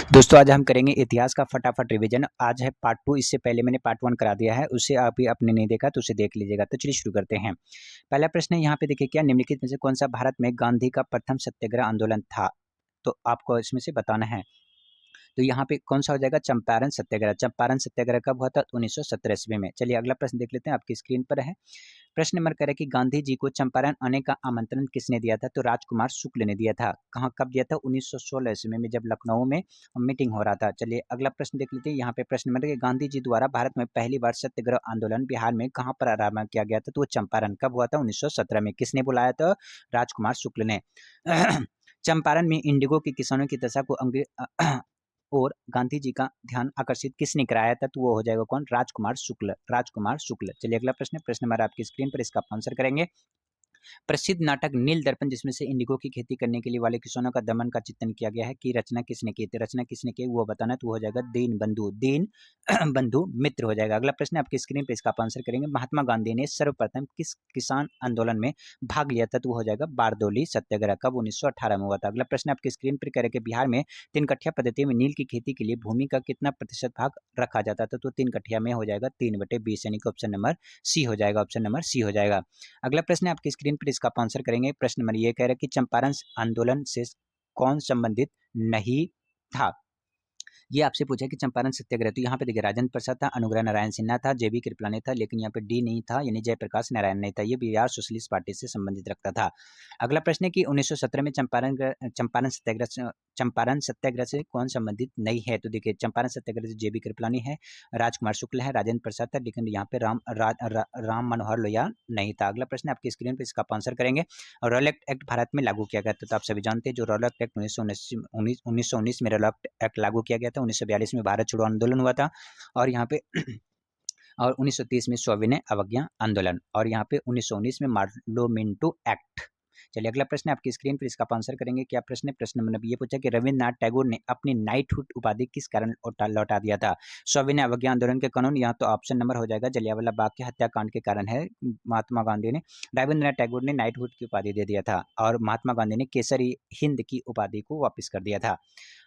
दोस्तों आज हम करेंगे इतिहास का फटाफट रिवीजन। आज है पार्ट 2। इससे पहले मैंने पार्ट 1 करा दिया है, उसे आप ही आपने नहीं देखा तो उसे देख लीजिएगा। तो चलिए शुरू करते हैं। पहला प्रश्न है यहाँ पे देखिए, क्या निम्नलिखित में से कौन सा भारत में गांधी का प्रथम सत्याग्रह आंदोलन था? तो आपको इसमें से बताना है। तो यहाँ पे कौन सा हो जाएगा? चंपारण सत्याग्रह। चंपारण सत्याग्रह कब हुआ था? 1917 ईस्वी में। चलिए अगला प्रश्न देख लेते हैं, आपकी स्क्रीन पर है। प्रश्न नंबर कह रहे कि गांधी जी को चंपारण आने का आमंत्रण किसने दिया था? तो राजकुमार शुक्ल ने दिया था। कहाँ कब दिया था? 1916 ईस्वी में, जब लखनऊ में मीटिंग हो रहा था। चलिए अगला प्रश्न देख लेते हैं। यहाँ पे प्रश्न नंबर है, गांधी जी द्वारा भारत में पहली बार सत्याग्रह आंदोलन बिहार में कहाँ पर आरंभ किया गया था? तो वो चंपारण कब हुआ था? 1917 में। किसने बुलाया था? राजकुमार शुक्ल ने। चंपारण में इंडिगो के किसानों की दशा को अंग्रेज और गांधी जी का ध्यान आकर्षित किसने कराया था? तो वो हो जाएगा कौन? राजकुमार शुक्ल। राजकुमार शुक्ल। चलिए अगला प्रश्न है, प्रश्न नंबर आपकी स्क्रीन पर, इसका आंसर करेंगे। प्रसिद्ध नाटक नील दर्पण, जिसमें से इंडिगो की खेती करने के लिए वाले किसानों का दमन का चित्रण किया गया है, की रचना किसने की थी? रचना किसने की वो बताना है, तो हो जाएगा दीन बंधु। दीन बंधु मित्र हो जाएगा। अगला प्रश्न आपकी स्क्रीन पर, इसका आंसर करेंगे। महात्मा गांधी ने सर्वप्रथम किस किसान आंदोलन में भाग लिया था? तो वो हो जाएगा बारदोली सत्याग्रह। कब? 1918 में हुआ था। अगला प्रश्न आपकी स्क्रीन पर करें कि बिहार में 3 कट्ठा पद्धति में नील की खेती के लिए भूमि का कितना प्रतिशत भाग रखा जाता था? तो 3 कट्ठा में हो जाएगा 3/20, यानी कि ऑप्शन नंबर सी हो जाएगा। ऑप्शन नंबर सी हो जाएगा। अगला प्रश्न है आपकी स्क्रीन पर, इसका आंसर करेंगे। प्रश्न नंबर ये कह रहा है कि चंपारण आंदोलन से कौन संबंधित नहीं था? ये आपसे पूछा कि चंपारण सत्याग्रह, तो यहाँ पे देखिए राजेंद्र प्रसाद था, अनुग्रह नारायण सिन्हा था, जेबी कृपलानी था, लेकिन यहाँ पे डी नहीं था, यानी जयप्रकाश नारायण नहीं था। ये बिहार सोशलिस्ट पार्टी से संबंधित रखता था। अगला प्रश्न है कि 1917 में चंपारण सत्याग्रह से कौन संबंधित नहीं है? तो देखिए चंपारण सत्याग्रह से जेबी कृपलानी है, राजकुमार शुक्ल है, राजेंद्र प्रसाद था, लेकिन यहाँ पे राम मनोहर लोहिया नहीं था। अगला प्रश्न आपकी स्क्रीन पर, इसका आंसर करेंगे। और रॉलेट एक्ट भारत में लागू किया गया था, तो आप सभी जानते हैं जो रॉलेट एक्ट 1919 में रॉलेट एक्ट लागू किया गया था। 1942 में भारत छोड़ो आंदोलन हुआ था, और यहाँ पे और 1930 में सविनय अवज्ञा आंदोलन, और यहाँ पे 1919 में पार्लियामेंटो एक्ट। चलिए अगला प्रश्न है आपकी स्क्रीन पर, इसका आंसर करेंगे। क्या प्रश्न है? प्रश्न नंबर ये पूछा कि रविन्द्रनाथ टैगोर ने अपनी नाइटहुड उपाधि किस कारण लौटा दिया था? सविनय अवज्ञा आंदोलन के कानून, यहाँ तो ऑप्शन नंबर हो जाएगा जलियांवाला बाग के हत्याकांड के कारण है। महात्मा गांधी ने, रविन्द्रनाथ टैगोर ने नाइटहुड की उपाधि दे दिया था, और महात्मा गांधी ने केसरी हिंद की उपाधि को वापस कर दिया था।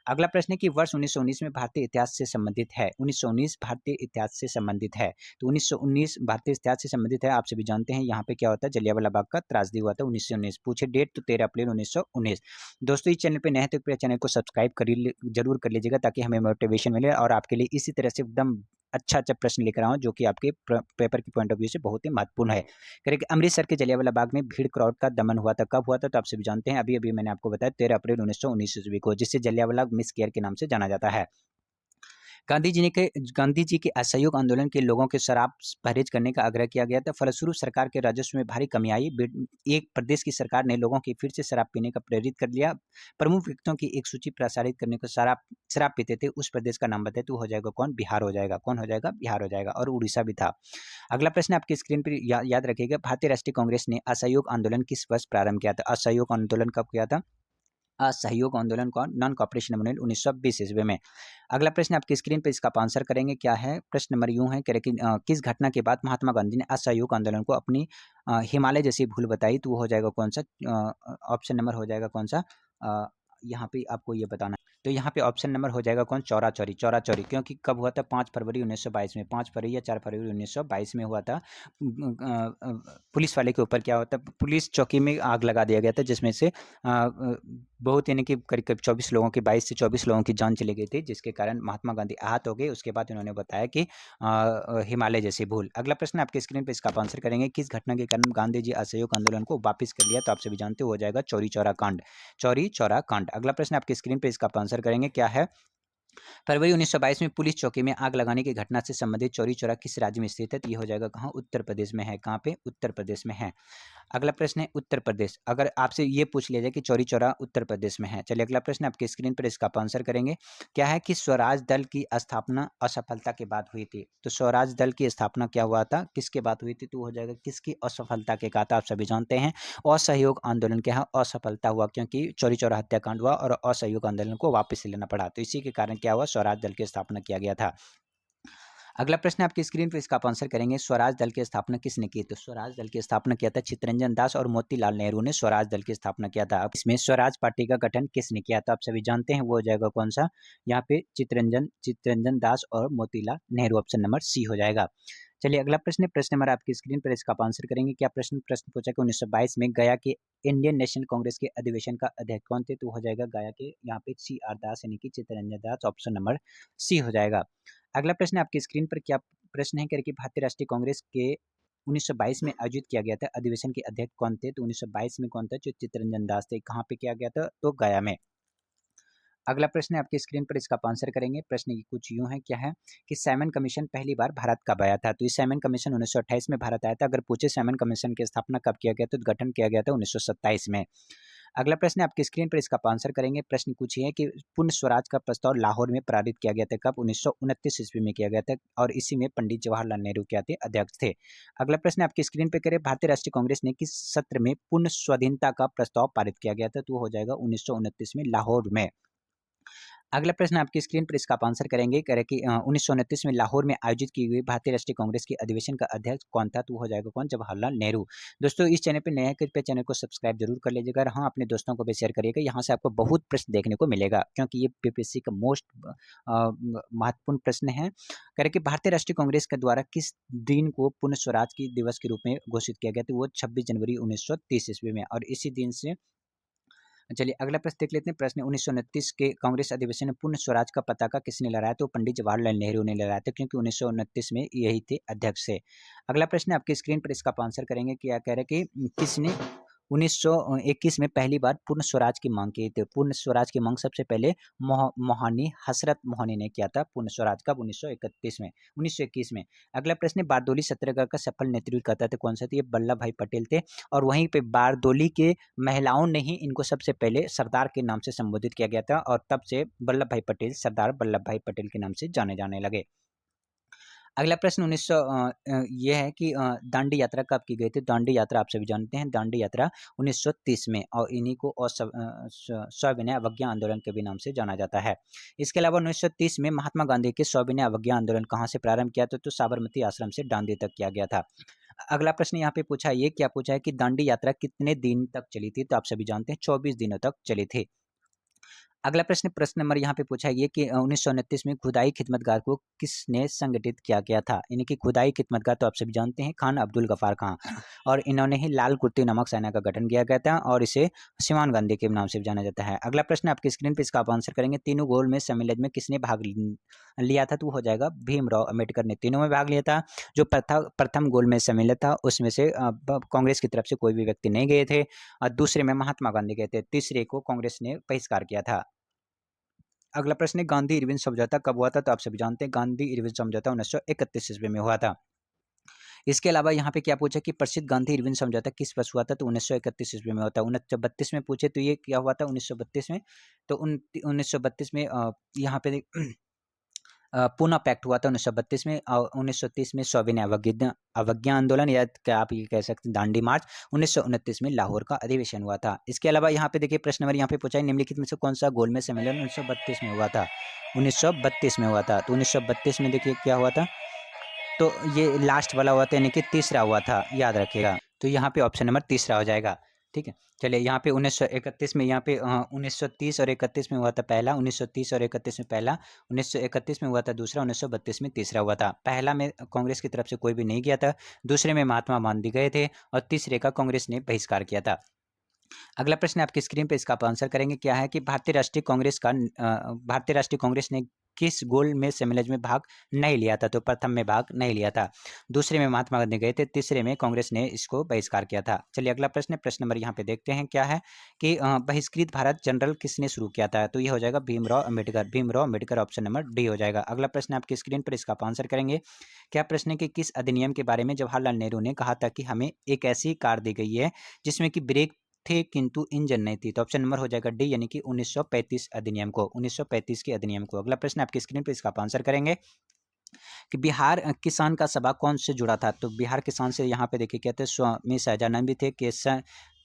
अगला प्रश्न है कि वर्ष 1919 में भारतीय इतिहास से संबंधित है। 1919 भारतीय इतिहास से संबंधित है, तो 1919 भारतीय इतिहास से संबंधित है। आप सभी जानते हैं यहाँ पे क्या होता है, जलियांवाला बाग का त्रासदी हुआ था 1919। पूछे डेट, तो 13 अप्रैल 1919। दोस्तों इस चैनल पे नए हैं तो चैनल को सब्सक्राइब जरूर कर लीजिएगा, ताकि हमें मोटिवेशन मिले और आपके लिए इसी तरह से एकदम अच्छा प्रश्न लेकर आऊँ, जो कि आपके पेपर के पॉइंट ऑफ व्यू से बहुत ही महत्वपूर्ण है। करेक्ट। अमृतसर के जलियांवाला बाग में भीड़ क्राउड का दमन हुआ था, कब हुआ था? तो आप सभी जानते हैं, अभी अभी मैंने आपको बताया 13 अप्रैल 1919 ईस्वी को, जिससे जलियांवाला मिस केयर के नाम से जाना जाता है। गांधी जी के असहयोग आंदोलन के लोगों के शराब परहेज करने का आग्रह किया गया था। फलस्वरूप सरकार के राजस्व में भारी कमी आई। एक प्रदेश की सरकार ने लोगों की फिर से शराब पीने का प्रेरित कर लिया। प्रमुख व्यक्तियों की एक सूची प्रसारित करने को शराब पीते थे, उस प्रदेश का नाम बताए, तो हो जाएगा कौन? बिहार हो जाएगा। कौन हो जाएगा? बिहार हो जाएगा, और उड़ीसा भी था। अगला प्रश्न आपकी स्क्रीन पर याद रखिएगा। भारतीय राष्ट्रीय कांग्रेस ने असहयोग आंदोलन किस वर्ष प्रारंभ किया था? असहयोग आंदोलन कब किया था? असहयोग आंदोलन कौन? नॉन कॉपरेशन मूवमेंट 1920 ईस्वी में। अगला प्रश्न आपकी स्क्रीन पर, इसका आंसर करेंगे। क्या है? प्रश्न नंबर यूं है, कह रहे कि किस घटना के बाद महात्मा गांधी ने असहयोग आंदोलन को अपनी हिमालय जैसी भूल बताई? तो वो हो जाएगा कौन सा? ऑप्शन नंबर हो जाएगा कौन सा? यहाँ पे आपको ये बताना है, तो यहाँ पे ऑप्शन नंबर हो जाएगा कौन? चौरा चौरी। चौरा चौरी क्योंकि कब हुआ था? 5 फरवरी 1922 में। 5 फरवरी या 4 फरवरी 1922 में हुआ था। पुलिस वाले के ऊपर क्या होता है, पुलिस चौकी में आग लगा दिया गया था, जिसमें से बहुत, यानी कि करीब करीब 24 लोगों की, 22 से 24 लोगों की जान चली गई थी, जिसके कारण महात्मा गांधी आहत हो गए। उसके बाद उन्होंने बताया कि हिमालय जैसी भूल। अगला प्रश्न आपके स्क्रीन पर, इसका आंसर करेंगे। किस घटना के कारण गांधी जी असहयोग आंदोलन को वापस कर लिया? तो आप सभी जानते हो जाएगा चौरी चौरा कांड। चौरी चौरा कांड। अगला प्रश्न आपके स्क्रीन पर, इसका आंसर करेंगे। क्या है? फरवरी 1922 में पुलिस चौकी में आग लगाने की घटना से संबंधित चौरी चौरा किस राज्य में स्थित है? तो ये हो जाएगा कहाँ? उत्तर प्रदेश में है। कहाँ पे? उत्तर प्रदेश में है। अगला प्रश्न है उत्तर प्रदेश। अगर आपसे ये पूछ लिया जाए कि चौरी चौरा उत्तर प्रदेश में है, चलिए अगला प्रश्न आपके स्क्रीन पर, इसका आंसर करेंगे। क्या है कि स्वराज दल की स्थापना असफलता के बाद हुई थी? तो स्वराज दल की स्थापना क्या हुआ था, किसके बाद हुई थी? तो हो जाएगा किसकी? असफलता के कहा था। आप सभी जानते हैं असहयोग आंदोलन के यहाँ असफलता हुआ, क्योंकि चौरी चौरा हत्याकांड हुआ और असहयोग आंदोलन को वापस लेना पड़ा, तो इसी के कारण क्या हुआ? स्वराज दल की स्थापना किया गया था। अगला प्रश्न आपकी स्क्रीन पे, इसका आप आंसर करेंगे। स्वराज दल की स्थापना किसने की? तो स्वराज दल की स्थापना किया था चित्तरंजन दास और मोतीलाल नेहरू ने स्वराज दल की स्थापना किया था। अब इसमें स्वराज पार्टी का गठन किसने किया? तो आप सभी जानते हैं वो हो जाएगा कौन सा, यहाँ पे चित्तरंजन दास और Motilal Nehru, option number C हो जाएगा। चलिए अगला प्रश्न है, प्रश्न नंबर आपकी स्क्रीन पर, इसका आप आंसर करेंगे। क्या प्रश्न पूछा कि 1922 में गया के इंडियन नेशनल कांग्रेस के अधिवेशन का अध्यक्ष कौन थे? तो हो जाएगा गया के यहाँ पे सी आर दास यानी कि Chittaranjan Das, option number C हो जाएगा। अगला प्रश्न आपकी स्क्रीन पर, क्या प्रश्न है कि भारतीय राष्ट्रीय कांग्रेस के 1922 में आयोजित किया गया था अधिवेशन के अध्यक्ष कौन थे? तो 1922 में कौन था? जो चित्तरंजन दास थे। कहाँ पे किया गया था? तो गया में। अगला प्रश्न है आपकी स्क्रीन पर, इसका आप आंसर करेंगे। प्रश्न ये कुछ यूं है, क्या है कि साइमन कमीशन पहली बार भारत कब आया था? तो इस साइमन कमीशन 1928 में भारत आया था। अगर पूछे साइमन कमीशन की स्थापना कब किया गया, तो गठन किया गया था 1927 में। अगला प्रश्न है आपकी स्क्रीन पर, इसका आप आंसर करेंगे। प्रश्न कुछ ये है कि पूर्ण स्वराज का प्रस्ताव लाहौर में पारित किया गया था कब? 1929 ईस्वी में किया गया था, और इसी में पंडित जवाहरलाल नेहरू क्या थे? अध्यक्ष थे। अगला प्रश्न आपकी स्क्रीन पे करें, भारतीय राष्ट्रीय कांग्रेस ने किस सत्र में पूर्ण स्वाधीनता का प्रस्ताव पारित किया गया था? तो वो हो जाएगा 1929 में लाहौर में। अगला प्रश्न आपकी स्क्रीन पर, इसका आप आंसर करेंगे। कह रहे कि 1929 में लाहौर में आयोजित की गई भारतीय राष्ट्रीय कांग्रेस के अधिवेशन का अध्यक्ष कौन था? तो हो जाएगा कौन? जवाहरलाल नेहरू। दोस्तों इस चैनल पे नए हैं, कृपया चैनल को सब्सक्राइब जरूर कर लीजिएगा और हाँ, अपने दोस्तों को भी शेयर करिएगा। यहाँ से आपको बहुत प्रश्न देखने को मिलेगा, क्योंकि ये पीपीएससी का मोस्ट महत्वपूर्ण प्रश्न है। कह रहे कि भारतीय राष्ट्रीय कांग्रेस के द्वारा किस दिन को पूर्ण स्वराज की दिवस के रूप में घोषित किया गया? तो वो 26 जनवरी 1930 ईस्वी में, और इसी दिन से। चलिए अगला प्रश्न देख लेते हैं। प्रश्न 1929 के कांग्रेस अधिवेशन में पूर्ण स्वराज का पताका किसने लहराया? तो पंडित जवाहरलाल नेहरू ने लहराया था, क्योंकि 1929 में यही थे अध्यक्ष से। अगला प्रश्न आपकी स्क्रीन पर, इसका आप आंसर करेंगे। क्या कह रहे हैं कि किसने 1921 में पहली बार पूर्ण स्वराज की मांग की थी? पूर्ण स्वराज की मांग सबसे पहले मोहानी हसरत मोहानी ने किया था। पूर्ण स्वराज कब? 1931 में, 1921 में। अगला प्रश्न, बारदोली सत्याग्रह का सफल नेतृत्व करता थे कौन सा? थे? ये वल्लभ भाई पटेल थे, और वहीं पे बारदोली के महिलाओं ने ही इनको सबसे पहले सरदार के नाम से संबोधित किया गया था, और तब से वल्लभ भाई पटेल सरदार वल्लभ भाई पटेल के नाम से जाने जाने लगे। अगला प्रश्न 1900 ये है कि दांडी यात्रा कब की गई थी? दांडी यात्रा आप सभी जानते हैं, दांडी यात्रा 1930 में, और इन्हीं को सविनय अवज्ञा आंदोलन के भी नाम से जाना जाता है। इसके अलावा 1930 में महात्मा गांधी के सविनय अवज्ञा आंदोलन कहाँ से प्रारंभ किया था? तो साबरमती आश्रम से दांडी तक किया गया था। अगला प्रश्न यहाँ पे पूछा, ये क्या पूछा है कि दांडी यात्रा कितने दिन तक चली थी? तो आप सभी जानते हैं 24 दिनों तक चली थी। अगला प्रश्न नंबर यहाँ पे पूछा ये कि 1929 में खुदाई खिदमतगार को किसने संगठित किया गया था? यानी कि खुदाई खिदमतगार तो आप सभी जानते हैं, खान अब्दुल गफ्फार खां, और इन्होंने ही लाल कुर्ती नामक सेना का गठन किया गया था, और इसे सिवान गांधी के नाम से जाना जाता है। अगला प्रश्न आपकी स्क्रीन पर, इसका आप आंसर करेंगे। तीनों गोल में सम्मेलन में किसने भाग लिया था? तो हो जाएगा भीमराव अम्बेडकर ने तीनों में भाग लिया था। जो प्रथम गोल में सम्मिलित था उसमें से कांग्रेस की तरफ से कोई भी व्यक्ति नहीं गए थे, और दूसरे में महात्मा गांधी गए थे, तीसरे को कांग्रेस ने बहिष्कार किया था। अगला प्रश्न है, गांधी इरविन समझौता कब हुआ था? तो आप सभी जानते हैं गांधी इरविन समझौता 1931 ईस्वी में हुआ था। इसके अलावा यहाँ पे क्या पूछा कि प्रसिद्ध गांधी इरविन समझौता किस वर्ष हुआ था? तो 1931 ईस्वी में हुआ था। 1932 में पूछे तो ये क्या हुआ था? 1932 में। तो 1932 में यहाँ पे पूना पैक्ट हुआ था 1932 में, और 1930 में सविनय अवज्ञा आंदोलन, या क्या आप ये कह सकते हैं दांडी मार्च। 1929 में लाहौर का अधिवेशन हुआ था। इसके अलावा यहाँ पे देखिए प्रश्न नंबर यहाँ पे पूछा है, निम्नलिखित में से कौन सा गोलमेज सम्मेलन 1932 में हुआ था? 1932 में हुआ था। तो 1932 में देखिए क्या हुआ था? तो ये लास्ट वाला हुआ था, यानी कि तीसरा हुआ था, याद रखिएगा। तो यहाँ पे ऑप्शन नंबर तीसरा हो जाएगा। ठीक है, चलिए यहाँ पे 1931 में, यहाँ पे 1930 और 31 में हुआ था पहला, 1930 और 31 में पहला, 1931 में हुआ था दूसरा, 1932 में तीसरा हुआ था। पहला में कांग्रेस की तरफ से कोई भी नहीं गया था, दूसरे में महात्मा गांधी गए थे, और तीसरे का कांग्रेस ने बहिष्कार किया था। अगला प्रश्न आपकी स्क्रीन पे, इसका आप आंसर करेंगे। क्या है कि भारतीय राष्ट्रीय कांग्रेस ने किस गोल में सम्मेलन में भाग नहीं लिया था? तो प्रथम में भाग नहीं लिया था, दूसरे में महात्मा गांधी गए थे, तीसरे में कांग्रेस ने इसको बहिष्कार किया था। चलिए अगला प्रश्न है, प्रश्न नंबर यहाँ पे देखते हैं क्या है कि बहिष्कृत भारत जनरल किसने शुरू किया था? तो ये हो जाएगा Bhimrao Ambedkar. Bhimrao Ambedkar, option number D हो जाएगा। अगला प्रश्न आपकी स्क्रीन पर, इसका आप आंसर करेंगे। क्या प्रश्न है कि किस अधिनियम के बारे में जवाहरलाल नेहरू ने कहा था कि हमें एक ऐसी कार दी गई है जिसमें कि ब्रेक थे किंतु इंजन नहीं थी? तो ऑप्शन नंबर हो जाएगा डी, यानी कि 1935 अधिनियम को, 1935 के अधिनियम को। अगला प्रश्न आपकी स्क्रीन पर, इसका आप आंसर करेंगे कि बिहार किसान का सभा कौन से जुड़ा था? तो बिहार किसान से यहाँ पे देखिए कहते हैं स्वामी सहजानंद भी थे,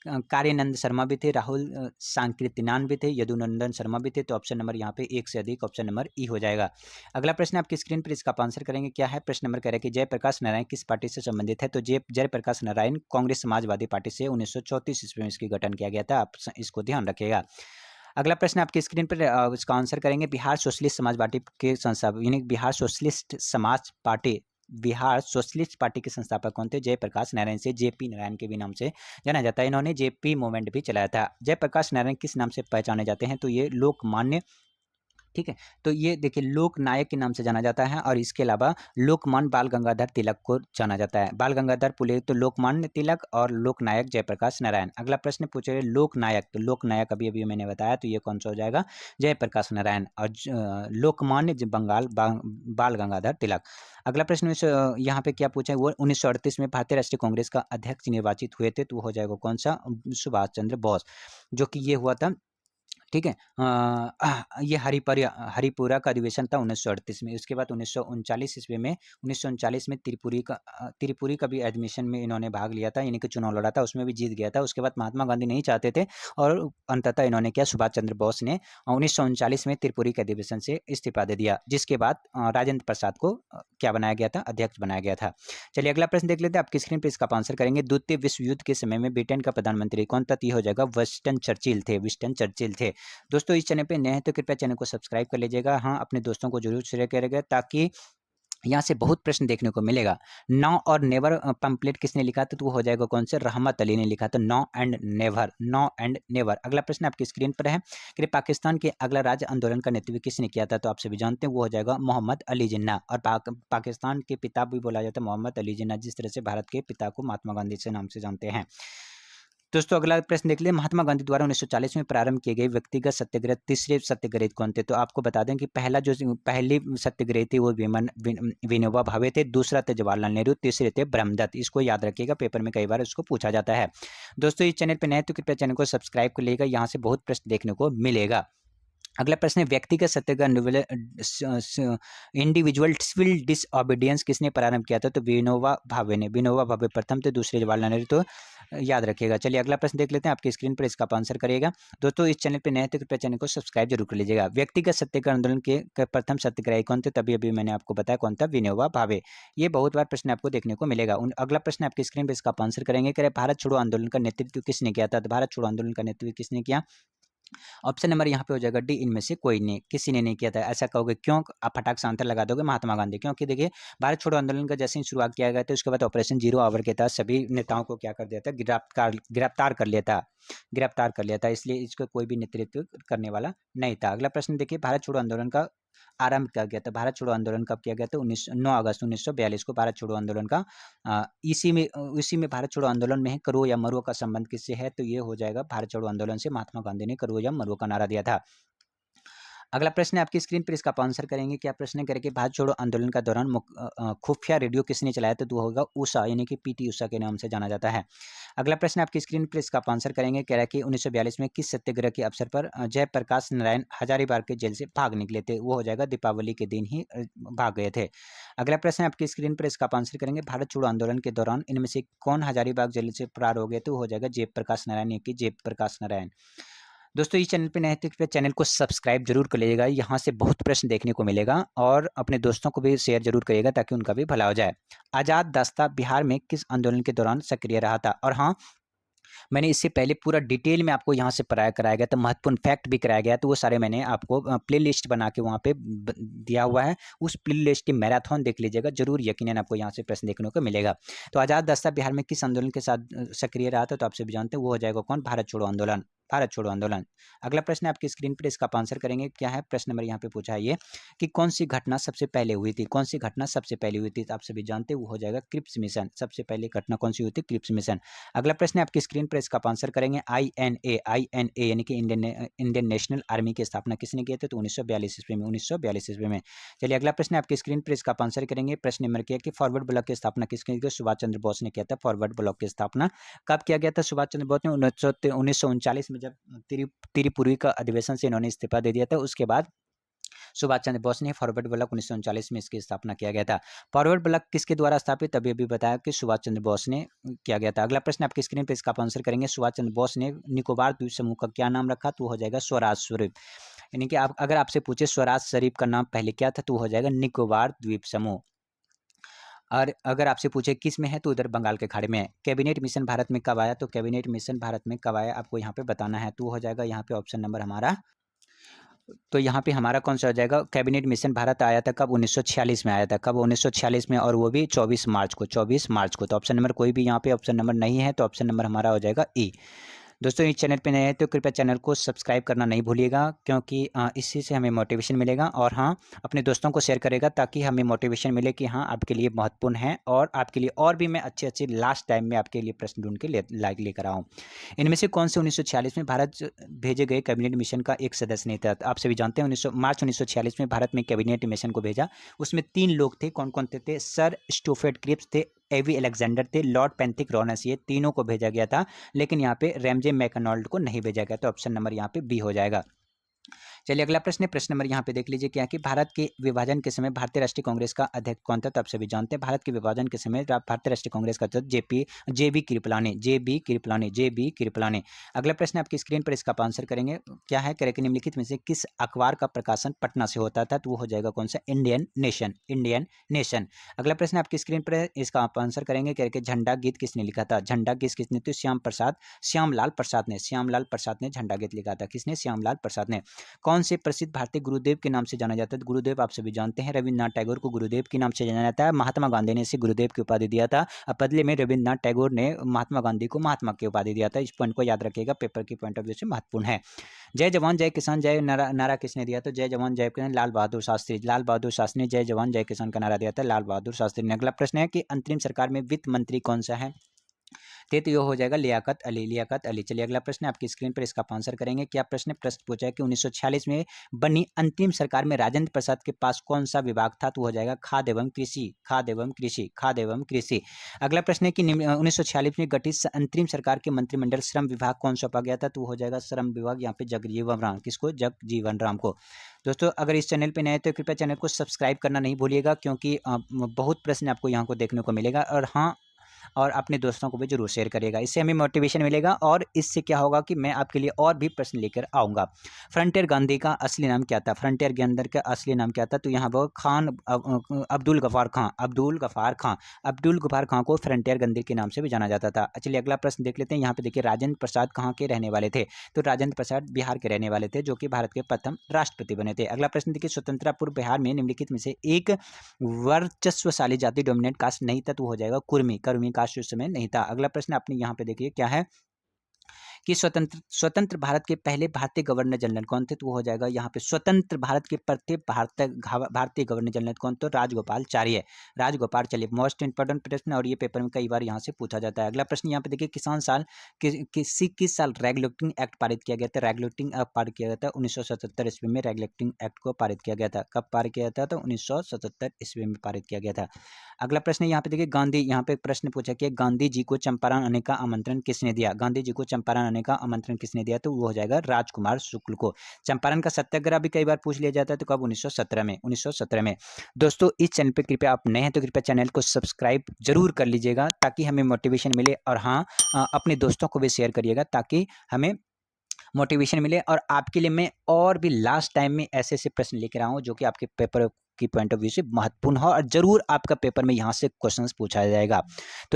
कार्यानंद शर्मा भी थे, राहुल सांकृत्यान भी थे, यदुनंदन शर्मा भी थे। तो ऑप्शन नंबर यहाँ पे एक से अधिक, ऑप्शन नंबर ई हो जाएगा। अगला प्रश्न आपकी स्क्रीन पर, इसका आप आंसर करेंगे क्या है। प्रश्न नंबर कह रहा है कि जयप्रकाश नारायण किस पार्टी से संबंधित है। तो जयप्रकाश नारायण कांग्रेस समाजवादी पार्टी से 1934 ईस्वी में इसकी गठन किया गया था। आप इसको ध्यान रखिएगा। अगला प्रश्न आपकी स्क्रीन पर, इसका आंसर करेंगे बिहार सोशलिस्ट समाज पार्टी के संस्थापक, यानी बिहार सोशलिस्ट पार्टी के संस्थापक कौन थे। जयप्रकाश नारायण से जेपी नारायण के भी नाम से जाना जाता है। इन्होंने जेपी मूवमेंट भी चलाया था। जयप्रकाश नारायण किस नाम से पहचाने जाते हैं। तो ये लोकमान्य, ठीक है, तो ये देखिए लोक नायक के नाम से जाना जाता है। और इसके अलावा लोकमान्य बाल गंगाधर तिलक को जाना जाता है। बाल गंगाधर पुले तो लोकमान्य तिलक, और लोक नायक जयप्रकाश नारायण। अगला प्रश्न पूछे लोक नायक, तो लोक नायक अभी अभी मैंने बताया, तो ये कौन सा हो जाएगा, जयप्रकाश नारायण। और लोकमान्य बाल गंगाधर तिलक। अगला प्रश्न यहाँ पे क्या पूछा है, वो 1938 में भारतीय राष्ट्रीय कांग्रेस का अध्यक्ष निर्वाचित हुए थे। तो वो हो जाएगा कौन सा, सुभाष चंद्र बोस, जो कि ये हुआ था, ठीक है। ये हरिपुरा का अधिवेशन था 1938 में। उसके बाद 1939 ईस्वी में 1939 में त्रिपुरी का भी एडमिशन में इन्होंने भाग लिया था, यानी कि चुनाव लड़ा था, उसमें भी जीत गया था। उसके बाद महात्मा गांधी नहीं चाहते थे, और अंततः इन्होंने क्या, सुभाष चंद्र बोस ने 1939 में त्रिपुरी के अधिवेशन से इस्तीफा दे दिया, जिसके बाद राजेंद्र प्रसाद को क्या बनाया गया था, अध्यक्ष बनाया गया था। चलिए अगला प्रश्न देख लेते हैं। आपकी स्क्रीन पर इसका आंसर करेंगे द्वितीय विश्व युद्ध के समय में ब्रिटेन का प्रधानमंत्री कौन था। हो जाएगा विंस्टन चर्चिल थे। दोस्तों इस चैनल पे नए हैं तो कृपया चैनल को सब्सक्राइब कर लीजिएगा। हाँ, अपने दोस्तों को जरूर शेयर करेगा, ताकि यहाँ से बहुत प्रश्न देखने को मिलेगा। नाउ और नेवर पंपलेट किसने लिखा था। तो वो हो जाएगा कौन से, रहमत अली ने लिखा था। Now and never. अगला प्रश्न आपकी स्क्रीन पर है कि पाकिस्तान के अगला राज्य आंदोलन का नेतृत्व किसने किया था। तो आप सभी जानते हैं वो हो जाएगा मोहम्मद अली जिन्ना। और पाकिस्तान के पिता भी बोला जाता है मोहम्मद अली जिन्ना, जिस तरह से भारत के पिता को महात्मा गांधी से नाम से जानते हैं। दोस्तों अगला प्रश्न देख लिए, महात्मा गांधी द्वारा 1940 में प्रारंभ किए गए व्यक्तिगत सत्याग्रह तीसरे सत्याग्रही कौन थे। तो आपको बता दें कि पहली सत्याग्रही थी वो विनोबा भावे थे, दूसरा थे जवाहरलाल नेहरू, तीसरे थे ब्रह्मदत्त। इसको याद रखिएगा, पेपर में कई बार इसको पूछा जाता है। दोस्तों इस चैनल पर नए तो कृपया चैनल को सब्सक्राइब कर लीजिएगा, यहाँ से बहुत प्रश्न देखने को मिलेगा। अगला प्रश्न है व्यक्तिगत सत्याग्रह इंडिविजुअल सिविल डिसओबीडियंस किसने प्रारंभ किया था। तो विनोबा भावे प्रथम थे, दूसरे जवाहरलाल नेहरू। तो याद रखिएगा। चलिए अगला प्रश्न देख लेते हैं, आपकी स्क्रीन पर इसका आंसर करिएगा। दोस्तों इस चैनल पे नए तो कृपया चैनल को सब्सक्राइब जरूर कर लीजिएगा। व्यक्तिगत सत्याग्रह आंदोलन के प्रथम सत्याग्रही कौन थे। तभी अभी मैंने आपको बताया कौन था, विनोबा भावे। ये बहुत बार प्रश्न आपको देखने को मिलेगा। अगला प्रश्न आपकी स्क्रीन पर इसका आंसर करेंगे कि भारत छोड़ो आंदोलन का नेतृत्व किसने किया था। भारत छोड़ो आंदोलन का नेतृत्व किसने किया। ऑप्शन नंबर यहाँ पे हो जाएगा डी, इनमें से कोई नहीं, किसी ने नहीं किया था। ऐसा कहोगे क्यों, आप फटाक से आंसर लगा दोगे महात्मा गांधी। क्योंकि देखिए भारत छोड़ो आंदोलन का जैसे ही शुरुआत किया गया था, उसके बाद ऑपरेशन जीरो आवर के तहत सभी नेताओं को क्या कर दिया था, गिरफ्तार कर लिया था। इसलिए इसको कोई भी नेतृत्व करने वाला नहीं था। अगला प्रश्न देखिए, भारत छोड़ो आंदोलन का आरंभ किया गया था। भारत छोड़ो आंदोलन कब किया गया था, 9 अगस्त 1942 को भारत छोड़ो आंदोलन का इसी में भारत छोड़ो आंदोलन में करो या मरो का संबंध किससे है। तो ये हो जाएगा भारत छोड़ो आंदोलन से। महात्मा गांधी ने करो या मरो का नारा दिया था। अगला प्रश्न है आपकी स्क्रीन पर, इसका आंसर करेंगे। क्या प्रश्न करके भारत छोड़ो आंदोलन का दौरान खुफिया रेडियो किसने चलाया। तो होगा उषा, यानी कि पीटी उषा के नाम से जाना जाता है। अगला प्रश्न आपकी स्क्रीन पर, इसका आंसर करेंगे। कह रहा है कि 1942 में किस सत्याग्रह के अवसर पर जयप्रकाश नारायण हजारीबाग के जेल से भाग निकले थे। वो हो जाएगा दीपावली के दिन ही भाग गए थे। अगला प्रश्न आपकी स्क्रीन पर, इसका आंसर करेंगे। भारत छोड़ो आंदोलन के दौरान इनमें से कौन हजारीबाग जेल से फरार हो गए। तो हो जाएगा जयप्रकाश नारायण, यानी कि जयप्रकाश नारायण। दोस्तों इस चैनल पे नए तो कृपया चैनल को सब्सक्राइब जरूर कर लीजिएगा, यहाँ से बहुत प्रश्न देखने को मिलेगा। और अपने दोस्तों को भी शेयर जरूर करिएगा, ताकि उनका भी भला हो जाए। आजाद दस्ता बिहार में किस आंदोलन के दौरान सक्रिय रहा था। और हाँ, मैंने इससे पहले पूरा डिटेल में आपको यहाँ से कराया गया था, महत्वपूर्ण फैक्ट भी कराया गया, तो वो सारे मैंने आपको प्ले लिस्ट बना के वहाँ पे दिया हुआ है। उस प्ले लिस्ट की मैराथन देख लीजिएगा, जरूर यकीनन आपको यहाँ से प्रश्न देखने को मिलेगा। तो आजाद दस्ता बिहार में किस आंदोलन के साथ सक्रिय रहा था। तो आप सभी जानते हैं वो हो जाएगा कौन, भारत छोड़ो आंदोलन। अगला प्रश्न आपकी स्क्रीन पर, इसका आंसर करेंगे। क्या है प्रश्न नंबर यहाँ पे पूछा है ये, कि कौन सी घटना सबसे पहले हुई थी। तो आप सभी जानते हैं वो हो जाएगा क्रिप्स मिशन। सबसे पहले घटना कौन सी हुई थी, क्रिप्स मिशन। अगला प्रश्न आपकी स्क्रीन पर, इसका आंसर करेंगे। INA यानी कि इंडियन नेशनल आर्मी की स्थापना किसने की थी। तो 1942 ईस्वी में। चलिए अगला प्रश्न आपकी स्क्रीन पर, इसका आंसर करेंगे। प्रश्न नंबर क्या है कि फॉरवर्ड ब्लॉक की स्थापना किसने की। सुभाष चंद्र बोस ने किया था। फॉरवर्ड ब्लॉक की स्थापना कब किया गया था। सुभाष चंद्र बोस ने 1939 में, जब त्रिपुरी का अधिवेशन से इन्होंने इस्तीफा दे दिया था। उसके बाद सुभाष चंद्र बोस ने। फॉरवर्ड ब्लॉक 1939 में इसकी स्थापना किया गया था। फॉरवर्ड ब्लॉक किसके द्वारा स्थापित, अभी अभी बताया कि सुभाष चंद्र बोस ने किया गया था। अगला प्रश्न आपकी स्क्रीन पर, इसका आप आंसर करेंगे। सुभाष चंद्र बोस ने निकोबार द्वीप समूह का क्या नाम रखा, तो हो जाएगा स्वराज स्वरूप। यानी कि आप अगर आपसे पूछे स्वराज शरीफ का नाम पहले क्या था, तो हो जाएगा निकोबार द्वीप समूह। और अगर आपसे पूछे किस में है, तो उधर बंगाल के खाड़ी में है। कैबिनेट मिशन भारत में कब आया, तो कैबिनेट मिशन भारत में कब आया आपको यहाँ पे बताना है, तो हो जाएगा यहाँ पे ऑप्शन नंबर हमारा, तो यहाँ पे हमारा कौन सा हो जाएगा, कैबिनेट मिशन भारत आया था कब, 1946 में आया था। कब, 1946 में, और वो भी 24 मार्च को, 24 मार्च को। तो ऑप्शन नंबर कोई भी यहाँ पे ऑप्शन नंबर नहीं है, तो ऑप्शन नंबर हमारा हो जाएगा ई। दोस्तों इस चैनल पे नए हैं तो कृपया चैनल को सब्सक्राइब करना नहीं भूलिएगा, क्योंकि इसी से हमें मोटिवेशन मिलेगा। और हाँ, अपने दोस्तों को शेयर करेगा ताकि हमें मोटिवेशन मिले कि हाँ आपके लिए महत्वपूर्ण है, और आपके लिए और भी मैं अच्छे अच्छे लास्ट टाइम में आपके लिए प्रश्न ढूंढ के लेकर आऊँ। इनमें से कौन से 1946 में भारत भेजे गए कैबिनेट मिशन का एक सदस्य नहीं था। आप सभी जानते हैं मार्च 1946 में भारत में कैबिनेट मिशन को भेजा। उसमें 3 लोग थे। कौन कौन थे? सर स्टोफेड क्रिप्स थे, एवी अलेक्जेंडर थे, लॉर्ड पेंथिक रॉनस, ये तीनों को भेजा गया था। लेकिन यहाँ पे रैमजे मैकडॉनल्ड को नहीं भेजा गया। तो ऑप्शन नंबर यहाँ पे बी हो जाएगा। चलिए अगला प्रश्न है, प्रश्न नंबर यहाँ पे देख लीजिए क्या कि भारत के विभाजन के समय भारतीय राष्ट्रीय कांग्रेस का अध्यक्ष कौन था। तो आप सभी जानते हैं भारत के विभाजन के समय भारतीय राष्ट्रीय कांग्रेस का अध्यक्ष जेबी कृपलानी। अगला प्रश्न आपकी स्क्रीन पर, इसका आप आंसर करेंगे। क्या है, करें कि निम्नलिखित में से किस अखबार का प्रकाशन पटना से होता था, तो वो हो जाएगा कौन सा, इंडियन नेशन। अगला प्रश्न आपकी स्क्रीन पर है, इसका आप आंसर करेंगे। करें कि झंडा गीत किसने लिखा था। झंडा गीत किसने, तो श्यामलाल प्रसाद ने झंडा गीत लिखा था। किसने, श्यामलाल प्रसाद ने। कौन से प्रसिद्ध भारतीय गुरुदेव के नाम से जाना जाता है। गुरुदेव आप सभी जानते हैं रविन्द्रनाथ टैगोर को गुरुदेव के नाम से जाना जाता है। महात्मा गांधी ने इसे गुरुदेव की उपाधि दिया था। अब बदले में रविन्द्रनाथ टैगोर ने महात्मा गांधी को महात्मा की उपाधि दिया था। इस पॉइंट को याद रखिएगा, पेपर की पॉइंट ऑफ व्यू से महत्वपूर्ण है। जय जवान जय किसान जय नारा किसने दिया, तो जय जवान जय किसान लाल बहादुर शास्त्री ने जय जवान जय किसान का नारा दिया था, लाल बहादुर शास्त्री ने। अगला प्रश्न है कि अंतरिम सरकार में वित्त मंत्री कौन सा है, तो ये हो जाएगा लियाकत अली। चलिए अगला प्रश्न आपकी स्क्रीन पर, इसका आंसर करेंगे। क्या प्रश्न पूछा है कि 1946 में बनी अंतिम सरकार में राजेंद्र प्रसाद के पास कौन सा विभाग था, तो हो जाएगा खाद्य एवं कृषि। अगला प्रश्न है कि 1946 में गठित अंतरिम सरकार के मंत्रिमंडल श्रम विभाग कौन सौंपा गया था, तो हो जाएगा श्रम विभाग यहाँ पे जगजीवन राम। किसको, जगजीवन राम को। दोस्तों अगर इस चैनल पे नए तो कृपया चैनल को सब्सक्राइब करना नहीं भूलिएगा, क्योंकि बहुत प्रश्न आपको यहाँ को देखने को मिलेगा। और हाँ, और अपने दोस्तों को भी जरूर शेयर करिएगा, इससे हमें मोटिवेशन मिलेगा, और इससे क्या होगा कि मैं आपके लिए और भी प्रश्न लेकर आऊँगा। फ्रंटियर गांधी का असली नाम क्या था, फ्रंटियर के अंदर का असली नाम क्या था, तो यहाँ पर अब्दुल गफ्फार खां को फ्रंटियर गांधी के नाम से भी जाना जाता था। चलिए अगला प्रश्न देख लेते हैं। यहाँ पे देखिए राजेंद्र प्रसाद कहाँ के रहने वाले थे, तो राजेंद्र प्रसाद बिहार के रहने वाले थे, जो कि भारत के प्रथम राष्ट्रपति बने थे। अगला प्रश्न देखिए, स्वतंत्रता पूर्व बिहार में निम्नलिखित में से एक वर्चस्वशाली जाति डोमिनेट कास्ट नहीं था, तो हो जाएगा कुर्मी कास्ट उस समय नहीं था। अगला प्रश्न आपने यहाँ पे देखिए क्या है कि स्वतंत्र भारत के पहले भारतीय गवर्नर जनरल कौन थे, तो वो हो जाएगा यहाँ पे स्वतंत्र भारत के प्रथम भारतीय गवर्नर जनरल कौन, तो राजगोपालाचार्य। चलिए मोस्ट इंपोर्टेंट प्रश्न, और ये पेपर में कई बार यहाँ से पूछा जाता है। अगला प्रश्न यहाँ पे देखिए, किस साल रेगुलेटिंग एक्ट पारित किया गया था। रेगुलेटिंग एक्ट पारित किया गया था 1977 ईस्वी में। रेगुलेटिंग एक्ट को पारित किया गया था, कब पारित किया था, तो 1977 ईस्वी में पारित किया गया था। अगला प्रश्न यहाँ पे देखिए, गांधी, यहाँ पे प्रश्न पूछा कि गांधी जी को चंपारण आने का आमंत्रण किसने दिया। गांधी जी को चंपारण आने का आमंत्रण किसने दिया, तो वो हो जाएगा राजकुमार शुक्ल को। चंपारण का सत्याग्रह भी कई बार पूछ लिया जाता है, तो कब, 1917 में। दोस्तों इस चैनल पे कृपया आप नए हैं तो कृपया चैनल को सब्सक्राइब जरूर कर लीजिएगा, ताकि हमें मोटिवेशन मिले। और हाँ, अपने दोस्तों को भी शेयर करिएगा ताकि हमें मोटिवेशन मिले, और आपके लिए मैं और भी लास्ट टाइम में ऐसे ऐसे प्रश्न लेकर आऊँ जो कि आपके पेपर की पॉइंट ऑफ व्यू से महत्वपूर्ण हो, और जरूर आपका पेपर में यहाँ से क्वेश्चंस पूछा जाएगा। तो